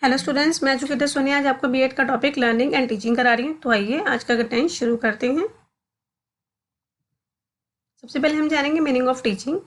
Hello students, मैं educator Sonia आज आपको बीएड का टॉपिक लर्निंग एंड टीचिंग करा रही हूँ। तो आइए आज का कंटेंट शुरू करते हैं। सबसे पहले हम जानेंगे meaning of teaching.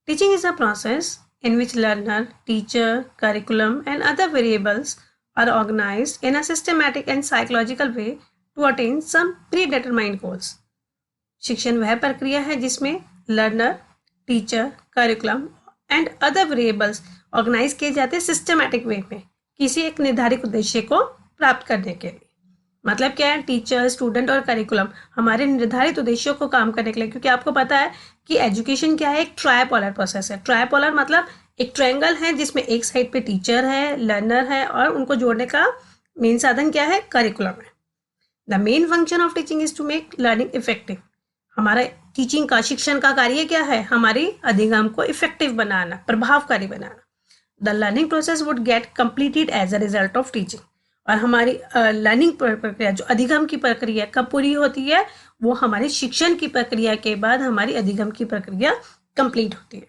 Teaching is a process in which learner, teacher, curriculum and other variables are organised in a systematic and psychological way to attain some predetermined goals. शिक्षण वह प्रक्रिया है जिसमें learner, teacher, curriculum and other variables organise किए जाते हैं systematic way में किसी एक निर्धारित उद्देश्य को प्राप्त करने के लिए। मतलब क्या है, टीचर, स्टूडेंट और करिकुलम हमारे निर्धारित उद्देश्यों को काम करने के लिए, क्योंकि आपको पता है कि एजुकेशन क्या है, एक ट्राइपोलर प्रोसेस है। ट्राइपोलर मतलब एक ट्रायंगल है जिसमें एक साइड पे टीचर है, लर्नर है और उनको जोड़ने का मेन साधन क्या है, करिकुलम है। The main function of teaching is to make learning effective. हमारा टीचिंग का, शिक्षण का कार्य क्या है, हमारी अधिगम को इफेक्टिव बनाना, प्रभावकारी बनाना। The learning process would get completed as a result of teaching. और हमारी लर्निंग प्रक्रिया, जो अधिगम की प्रक्रिया कब पूरी होती है, वो हमारे शिक्षण की प्रक्रिया के बाद हमारी अधिगम की प्रक्रिया कंप्लीट होती है।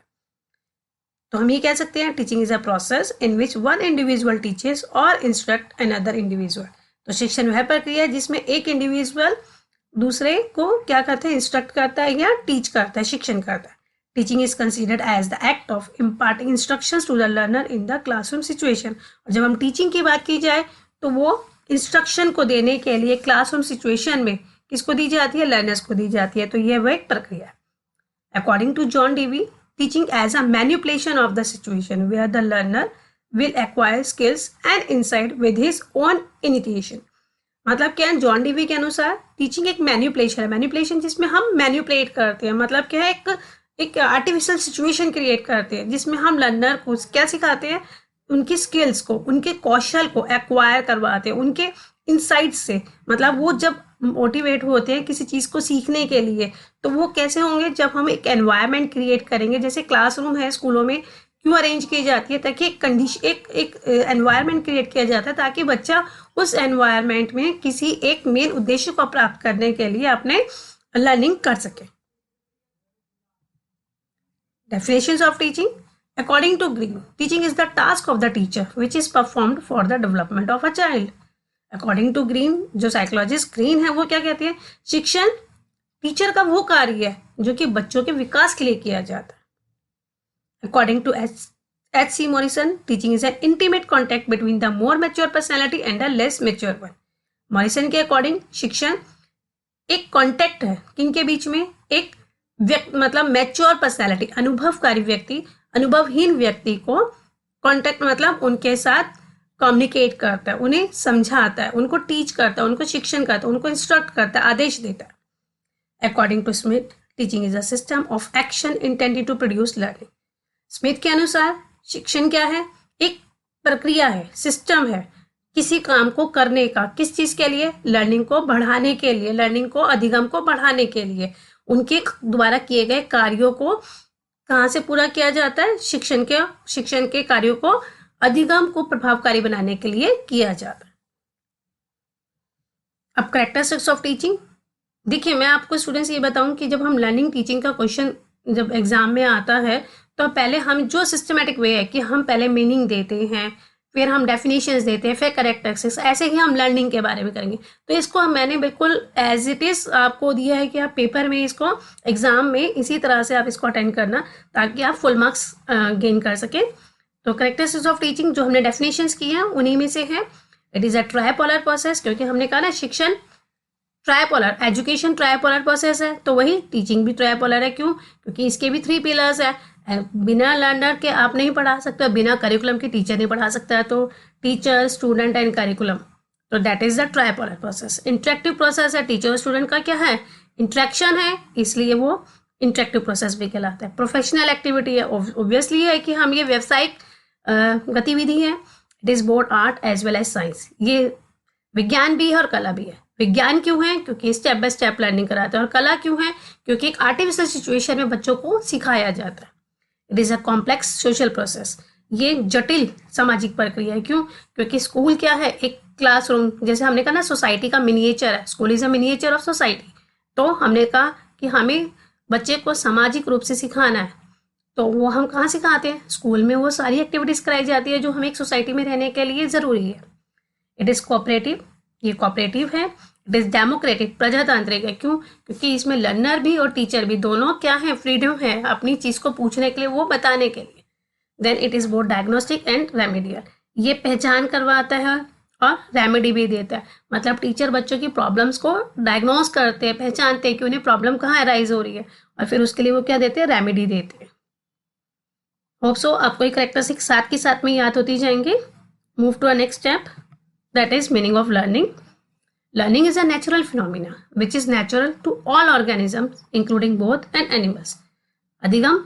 तो हम ये कह सकते हैं, teaching is a process in which one individual teaches और इंस्ट्रक्ट अनदर इंडिविजुअल। तो शिक्षण वह प्रक्रिया है जिसमें एक इंडिविजुअल दूसरे को क्या करता है, इंस्ट्रक्ट करता है या टीच करता है, शिक्षण करता है। Teaching is considered as the act of imparting instructions to the learner in the classroom situation. और जब हम टीचिंग की बात की जाए तो वो इंस्ट्रक्शन को देने के लिए क्लासरूम सिचुएशन में किसको दी जाती है, लर्नर्स को दी जाती है। तो यह वह एक प्रक्रिया है। According to John Dewey, teaching as a manipulation of the situation where the learner will acquire skills and insight with his own initiation. मतलब क्या है, जॉन डीवी के अनुसार टीचिंग एक मैनिपुलेशन है। मैनिपुलेशन जिसमें हम मैनिपुलेट करते हैं, मतलब क्या है, एक आर्टिफिशियल सिचुएशन क्रिएट करते हैं जिसमें हम लर्नर को क्या सिखाते हैं, उनकी स्किल्स को, उनके कौशल को एक्वायर करवाते हैं उनके इनसाइट्स से। मतलब वो जब मोटिवेट होते हैं किसी चीज़ को सीखने के लिए, तो वो कैसे होंगे, जब हम एक एनवायरनमेंट क्रिएट करेंगे। जैसे क्लासरूम है स्कूलों में क्यों अरेंज की जाती है, ताकि एक कंडीशन, एक एनवायरनमेंट क्रिएट किया जाता है ताकि बच्चा उस एनवायरनमेंट में किसी एक मेन उद्देश्य को प्राप्त करने के लिए अपने लर्निंग कर सके। Definitions of teaching. According to Green, teaching is the task of the teacher which is performed for the development of a child. According to Green, जो साइकोलॉजिस्ट ग्रीन है वो क्या कहते हैं, शिक्षण टीचर का वो कार्य है जो कि बच्चों के विकास के लिए किया जाता है। According to H.C. Morrison, teaching is an intimate contact between the more mature personality and a less mature one. Morrison के अकॉर्डिंग शिक्षण एक कॉन्टेक्ट है किनके बीच में, एक मतलब मैच्योर पर्सनैलिटी, अनुभवकारी व्यक्ति, अनुभवहीन व्यक्ति को कॉन्टेक्ट मतलब उनके साथ कम्युनिकेट करता है, उन्हें समझाता है, उनको टीच करता है, उनको शिक्षण करता है, उनको इंस्ट्रक्ट करता है, आदेश देता है। According to Smith, teaching is a system of action intended to produce learning. Smith के अनुसार शिक्षण क्या है, एक प्रक्रिया है, सिस्टम है किसी काम को करने का, किस चीज के लिए, लर्निंग को बढ़ाने के लिए, लर्निंग को, अधिगम को बढ़ाने के लिए। उनके द्वारा किए गए कार्यों को कहाँ से पूरा किया जाता है, शिक्षण के कार्यों को, अधिगम को प्रभावकारी बनाने के लिए किया जाता है। अब कैरेक्टरिस्टिक्स ऑफ टीचिंग। देखिए, मैं आपको स्टूडेंट्स ये बताऊं कि जब हम लर्निंग टीचिंग का क्वेश्चन जब एग्जाम में आता है तो पहले हम जो सिस्टमेटिक वे है कि हम पहले मीनिंग देते हैं, फिर हम डेफिनेशंस देते हैं, फिर कैरेक्टरिस्टिक्स, ऐसे ही हम लर्निंग के बारे में करेंगे। तो इसको मैंने बिल्कुल एज इट इज़ आपको दिया है कि आप पेपर में इसको, एग्जाम में इसी तरह से आप इसको अटेंड करना ताकि आप फुल मार्क्स गेन कर सकें। तो कैरेक्टरिस्टिक्स ऑफ टीचिंग जो हमने डेफिनेशंस की हैं उन्हीं में से है। It is a tripolar process, क्योंकि हमने कहा ना शिक्षण ट्राइपोलर, एजुकेशन ट्राइपोलर प्रोसेस है, तो वही टीचिंग भी ट्राइपोलर है। क्यों, क्योंकि इसके भी 3 पिलर्स है। बिना लर्नर के आप नहीं पढ़ा सकते, बिना करिकुलम के टीचर नहीं पढ़ा सकता है। तो टीचर, स्टूडेंट एंड करिकुलम, तो that is the tripolar process. Interactive process है, टीचर और स्टूडेंट का क्या है, इंटरेक्शन है, इसलिए वो इंटरेक्टिव प्रोसेस भी कहलाता है। प्रोफेशनल एक्टिविटी है, ऑब्वियसली है कि हम ये व्यावसायिक गतिविधि है। It is both art as well as science, ये विज्ञान भी है और कला भी है। विज्ञान क्यों है, क्योंकि स्टेप बाय स्टेप लर्निंग कराते हैं, और कला क्यों है, क्योंकि एक आर्टिफिशियल सिचुएशन में बच्चों को सिखाया जाता है। It is a complex social process, ये जटिल सामाजिक प्रक्रिया है। क्यों, क्योंकि स्कूल क्या है, एक क्लासरूम, जैसे हमने कहा ना सोसाइटी का मिनिएचर है, school is a miniature of society. तो हमने कहा कि हमें बच्चे को सामाजिक रूप से सिखाना है, तो वो हम कहाँ सिखाते हैं? स्कूल में वो सारी एक्टिविटीज कराई जाती है जो हमें एक सोसाइटी में रहने के लिए जरूरी है। इट इज कोऑपरेटिव, ये कोऑपरेटिव है। इट इज डेमोक्रेटिक, प्रजातांत्रिक है। क्यों? क्योंकि इसमें लर्नर भी और टीचर भी दोनों क्या है, फ्रीडम है अपनी चीज को पूछने के लिए, वो बताने के लिए। Then it is both diagnostic and remedial, ये पहचान करवाता है और रेमेडी भी देता है। मतलब टीचर बच्चों की प्रॉब्लम्स को डायग्नोस करते हैं, पहचानते हैं कि उन्हें प्रॉब्लम कहाँ अराइज हो रही है, और फिर उसके लिए वो क्या देते हैं, रेमेडी देते हैं। होप सो आपको ये करेक्टरिस्टिक साथ के साथ में याद होती जाएंगे। Move to a next step, that is meaning of learning. Learning is a natural phenomena which is natural to all organisms including both and animals. अधिगम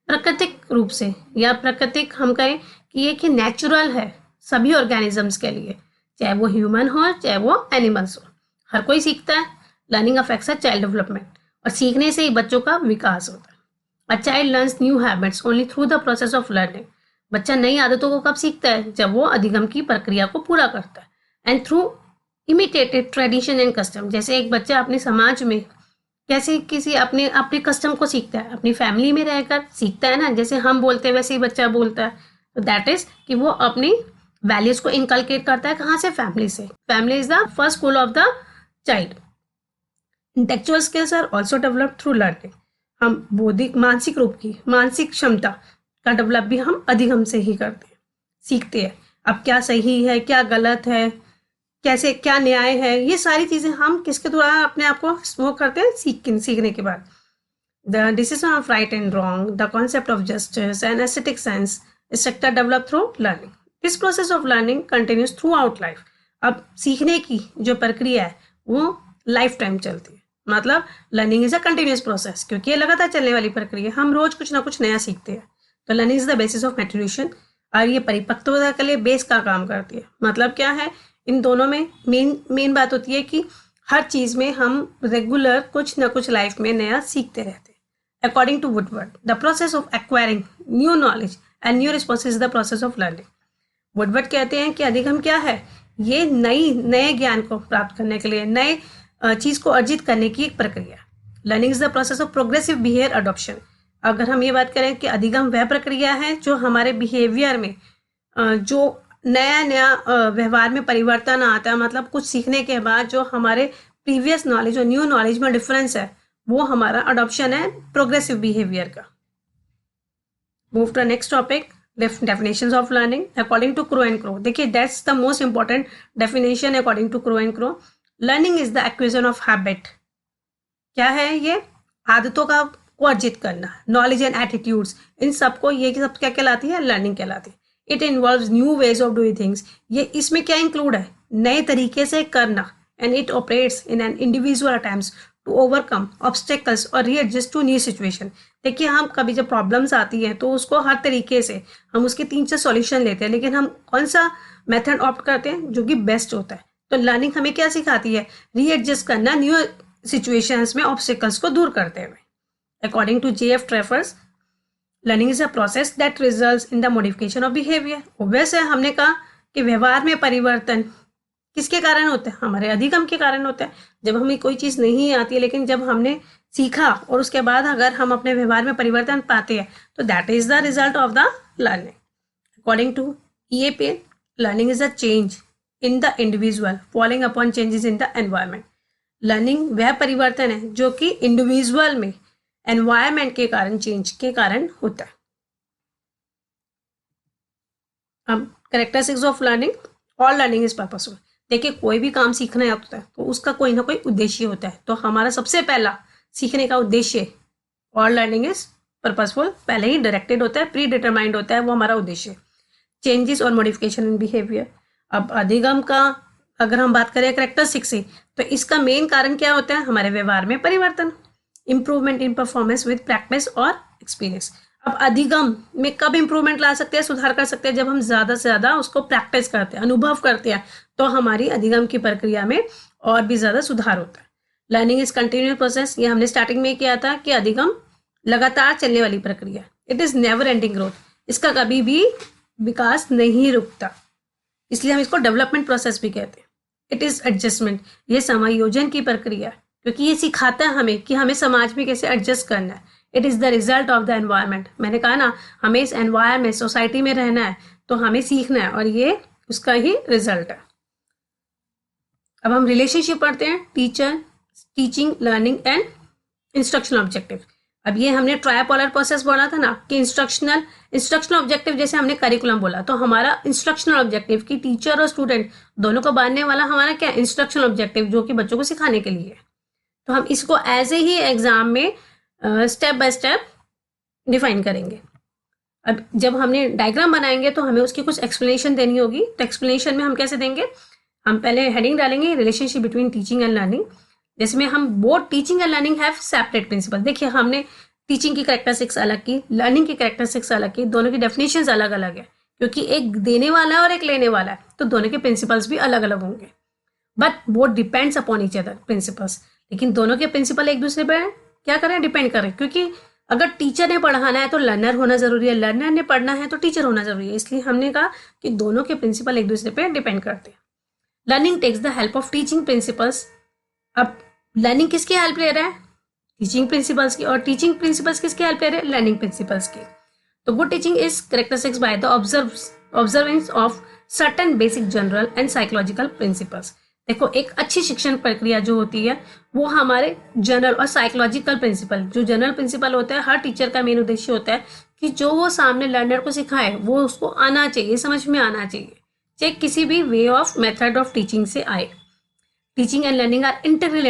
प्राकृतिक रूप से या प्राकृतिक हम कहें कि ये कि नेचुरल है सभी ऑर्गेनिजम्स के लिए, चाहे वो ह्यूमन हो चाहे वो एनिमल्स हो, हर कोई सीखता है। Learning affects a child development, और सीखने से ही बच्चों का विकास होता है। A child learns new habits only through the process of learning. बच्चा नई आदतों को कब सीखता है? जब वो अधिगम की प्रक्रिया को पूरा करता है। And through imitated tradition and custom, जैसे एक बच्चा अपने समाज में कैसे किसी अपने अपने कस्टम को सीखता है, अपनी फैमिली में रहकर सीखता है ना, जैसे हम बोलते हैं वैसे ही बच्चा बोलता है। तो दैट इज कि वो अपनी वैल्यूज को इनकलकेट करता है। कहाँ से? फैमिली से। Family is the first school of the child. Intellectual skills are also develop through learning. हम बौद्धिक मानसिक रूप की मानसिक क्षमता का डेवलप भी हम अधिगम से ही करते हैं, सीखते हैं। अब क्या सही है, क्या गलत है, कैसे क्या न्याय है, ये सारी चीजें हम किसके द्वारा अपने आप को वो करते हैं, सीखने के बाद। The decision of right and wrong, the concept of justice and aesthetic sense structure develop through learning. This process of learning continues through out life. अब सीखने की जो प्रक्रिया है वो लाइफ टाइम चलती है। मतलब learning is a continuous process, क्योंकि ये लगातार चलने वाली प्रक्रिया, हम रोज कुछ ना कुछ नया सीखते हैं। तो learning is the basis of maturation, और ये परिपक्वता के लिए बेस का काम करती है। मतलब क्या है, इन दोनों में मेन बात होती है कि हर चीज में हम रेगुलर कुछ ना कुछ लाइफ में नया सीखते रहते हैं। According to Woodward, the process of acquiring new knowledge and new response is the process of learning. Woodward कहते हैं कि अधिगम क्या है, ये नए ज्ञान को प्राप्त करने के लिए, नए चीज को अर्जित करने की एक प्रक्रिया। Learning is the process of progressive behaviour adoption. अगर हम ये बात करें कि अधिगम वह प्रक्रिया है जो हमारे बिहेवियर में जो नया व्यवहार में परिवर्तन आता है, मतलब कुछ सीखने के बाद जो हमारे प्रीवियस नॉलेज और न्यू नॉलेज में डिफरेंस है, वो हमारा अडॉप्शन है प्रोग्रेसिव बिहेवियर का। Move to next topic, definitions of learning according to Crow and Crow. देखिए that's the most important definition according to Crow and Crow. Learning is the acquisition of habit. क्या है ये? आदतों का को अर्जित करना, नॉलेज एंड एटीट्यूड्स, इन सबको ये सब क्या कहलाती है? लर्निंग कहलाती है। It involves new ways of doing things. ये इसमें क्या इंक्लूड है? नए तरीके से करना। And it operates in an individual attempts to overcome obstacles और रीएडजस्ट टू न्यू सिचुएशन। देखिए हम कभी जब प्रॉब्लम्स आती है तो उसको हर तरीके से हम उसके 3 से सॉल्यूशन लेते हैं, लेकिन हम कौन सा मेथड ऑप्ट करते हैं जो कि बेस्ट होता है। तो लर्निंग हमें क्या सिखाती है? रीएडजस्ट करना न्यू सिचुएशंस में ऑब्स्टेकल्स को दूर करते हुए। According to J.F. Treffers, learning is a process that results in the modification of behaviour. वैसे हमने कहा कि व्यवहार में परिवर्तन किसके कारण होता है? हमारे अधिगम के कारण होता है। जब हमें कोई चीज नहीं आती है, लेकिन जब हमने सीखा और उसके बाद अगर हम अपने व्यवहार में परिवर्तन पाते हैं, तो that is the result of the learning. According to E.A. Learning is a change in the individual following upon changes in the environment. Learning वह परिवर्तन है जो कि इंडिविजुअल में एनवायरमेंट के कारण, चेंज के कारण होता है। अब characteristics of learning, all learning is purposeful. देखिए कोई भी काम सीखना होता है तो उसका कोई ना कोई उद्देश्य होता है। तो हमारा सबसे पहला सीखने का उद्देश्य, ऑल लर्निंग इज पर्पसफुल, पहले ही डायरेक्टेड होता है, प्री डिटरमाइंड होता है, वो हमारा उद्देश्य। चेंजेस और मॉडिफिकेशन इन बिहेवियर। अब अधिगम का अगर हम बात करें कैरेक्टरिस्टिक्स से, तो इसका मेन कारण क्या होता है? हमारे व्यवहार में परिवर्तन। Improvement in performance with practice और एक्सपीरियंस। अब अधिगम में कब इंप्रूवमेंट ला सकते हैं, सुधार कर सकते हैं? जब हम ज्यादा से ज्यादा उसको प्रैक्टिस करते हैं, अनुभव करते हैं, तो हमारी अधिगम की प्रक्रिया में और भी ज्यादा सुधार होता है। लर्निंग इज कंटिन्यूअस प्रोसेस, ये हमने स्टार्टिंग में किया था कि अधिगम लगातार चलने वाली प्रक्रिया। It is never ending growth, इसका कभी भी विकास नहीं रुकता, इसलिए हम इसको डेवलपमेंट प्रोसेस भी कहते हैं। इट इज एडजस्टमेंट, ये समायोजन की प्रक्रिया, क्योंकि ये सिखाता है हमें कि हमें समाज में कैसे एडजस्ट करना है। It is the result of the environment. मैंने कहा ना, हमें इस एनवायरनमेंट सोसाइटी में रहना है, तो हमें सीखना है, और ये उसका ही रिजल्ट है। अब हम रिलेशनशिप पढ़ते हैं, teacher, teaching, learning and instructional objective. अब ये हमने ट्रायपोलर प्रोसेस बोला था ना कि इंस्ट्रक्शनल ऑब्जेक्टिव, जैसे हमने करिकुलम बोला, तो हमारा इंस्ट्रक्शनल ऑब्जेक्टिव कि टीचर और स्टूडेंट दोनों को बांधने वाला हमारा क्या, इंस्ट्रक्शनल ऑब्जेक्टिव, जो कि बच्चों को सिखाने के लिए है। तो हम इसको एज ए ही एग्जाम में स्टेप बाय स्टेप डिफाइन करेंगे। अब जब हमने डायग्राम बनाएंगे तो हमें उसकी कुछ एक्सप्लेनेशन देनी होगी। तो एक्सप्लेनेशन में हम कैसे देंगे, हम पहले हेडिंग डालेंगे relationship between teaching and learning, जिसमें हम both teaching and learning have separate principle. देखिए, हमने टीचिंग की कैरेक्टरिस्टिक्स अलग की, लर्निंग की कैरेक्टरिस्टिक्स अलग की, दोनों की डेफिनेशंस अलग अलग है, क्योंकि एक देने वाला है और एक लेने वाला है, तो दोनों के प्रिंसिपल्स भी अलग अलग होंगे। But both depends upon each other principles, लेकिन दोनों के प्रिंसिपल एक दूसरे पर क्या करें, डिपेंड करें। क्योंकि अगर टीचर ने पढ़ाना है तो लर्नर होना जरूरी है, लर्नर ने पढ़ना है तो टीचर होना जरूरी है। इसलिए हमने कहा कि दोनों के प्रिंसिपल एक दूसरे पे डिपेंड करते हैं। Learning takes the help of teaching principles. अब लर्निंग किसकी हेल्प ले रहा है, टीचिंग प्रिंसिपल्स की, और टीचिंग प्रिंसिपल्स किसकी हेल्प ले रहे हैं, लर्निंग प्रिंसिपल्स की। तो good teaching is characteristics by the observance of certain basic general and psychological principles. देखो, एक अच्छी शिक्षण प्रक्रिया जो होती है वो हमारे जनरल और साइकोलॉजिकल प्रिंसिपल, जो जनरल प्रिंसिपल होता है, हर टीचर का मेन उद्देश्य होता है कि जो वो सामने लर्नर को सिखाए वो उसको आना चाहिए, समझ में आना चाहिए, चाहे किसी भी way of method of teaching से आए। Teaching and learning are integrally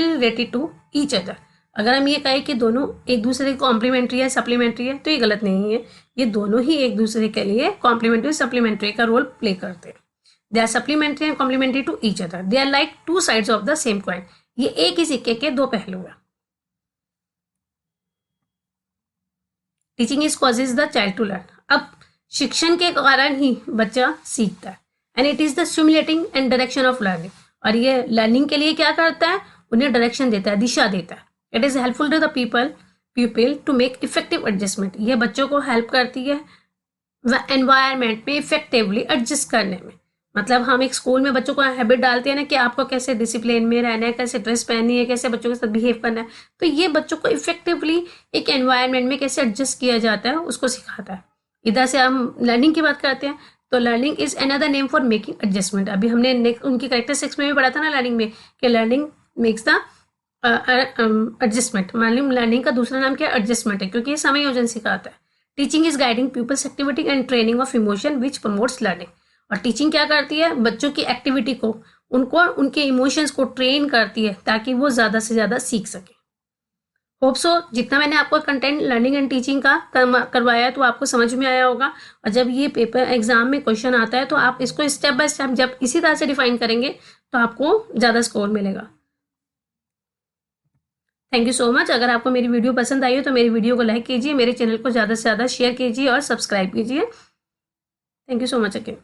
related to each other. अगर हम ये कहें कि दोनों एक दूसरे के कॉम्प्लीमेंट्री है, सप्लीमेंट्री है, तो ये गलत नहीं है। ये दोनों ही एक दूसरे के लिए कॉम्प्लीमेंट्री सप्लीमेंट्री का रोल प्ले करते हैं। They are supplementary and complementary to each other, they are like two sides of the same coin. ये एक ही सिक्के के दो पहलू हैं। Teaching is causes the child to learn. अब शिक्षण के कारण ही बच्चा सीखता है, and it is the stimulating and direction of learning. और ये लर्निंग के लिए क्या करता है, उन्हें डायरेक्शन देता है, दिशा देता है। It is helpful to the people to make effective adjustment. ये बच्चों को हेल्प करती है एनवायरमेंट में इफेक्टिवली एडजस्ट करने में। मतलब हम एक स्कूल में बच्चों को हैबिट डालते हैं ना कि आपको कैसे डिसिप्लिन में रहना है, कैसे ड्रेस पहननी है, कैसे बच्चों के साथ बिहेव करना है, तो ये बच्चों को इफेक्टिवली एक एनवायरनमेंट में कैसे एडजस्ट किया जाता है उसको सिखाता है। इधर से हम लर्निंग की बात करते हैं, तो learning is another name for making adjustment. अभी हमने उनकी कैरेक्टरिस्टिक्स में भी पढ़ा था ना लर्निंग में, कि लर्निंग मेक्स द एडजस्टमेंट। मतलब लर्निंग का दूसरा नाम क्या है, एडजस्टमेंट है, क्योंकि ये समायोजन सिखाता है। Teaching is guiding people's activity and training of emotion which promotes learning. और टीचिंग क्या करती है, बच्चों की एक्टिविटी को, उनको उनके इमोशंस को ट्रेन करती है ताकि वो ज़्यादा से ज़्यादा सीख सके। होप सो जितना मैंने आपको कंटेंट लर्निंग एंड टीचिंग का करवाया है तो आपको समझ में आया होगा। और जब ये पेपर एग्जाम में क्वेश्चन आता है तो आप इसको स्टेप बाय स्टेप जब इसी तरह से डिफाइन करेंगे तो आपको ज़्यादा स्कोर मिलेगा। Thank you so much. अगर आपको मेरी वीडियो पसंद आई हो तो मेरी वीडियो को लाइक कीजिए, मेरे चैनल को ज़्यादा से ज़्यादा शेयर कीजिए और सब्सक्राइब कीजिए। Thank you so much again.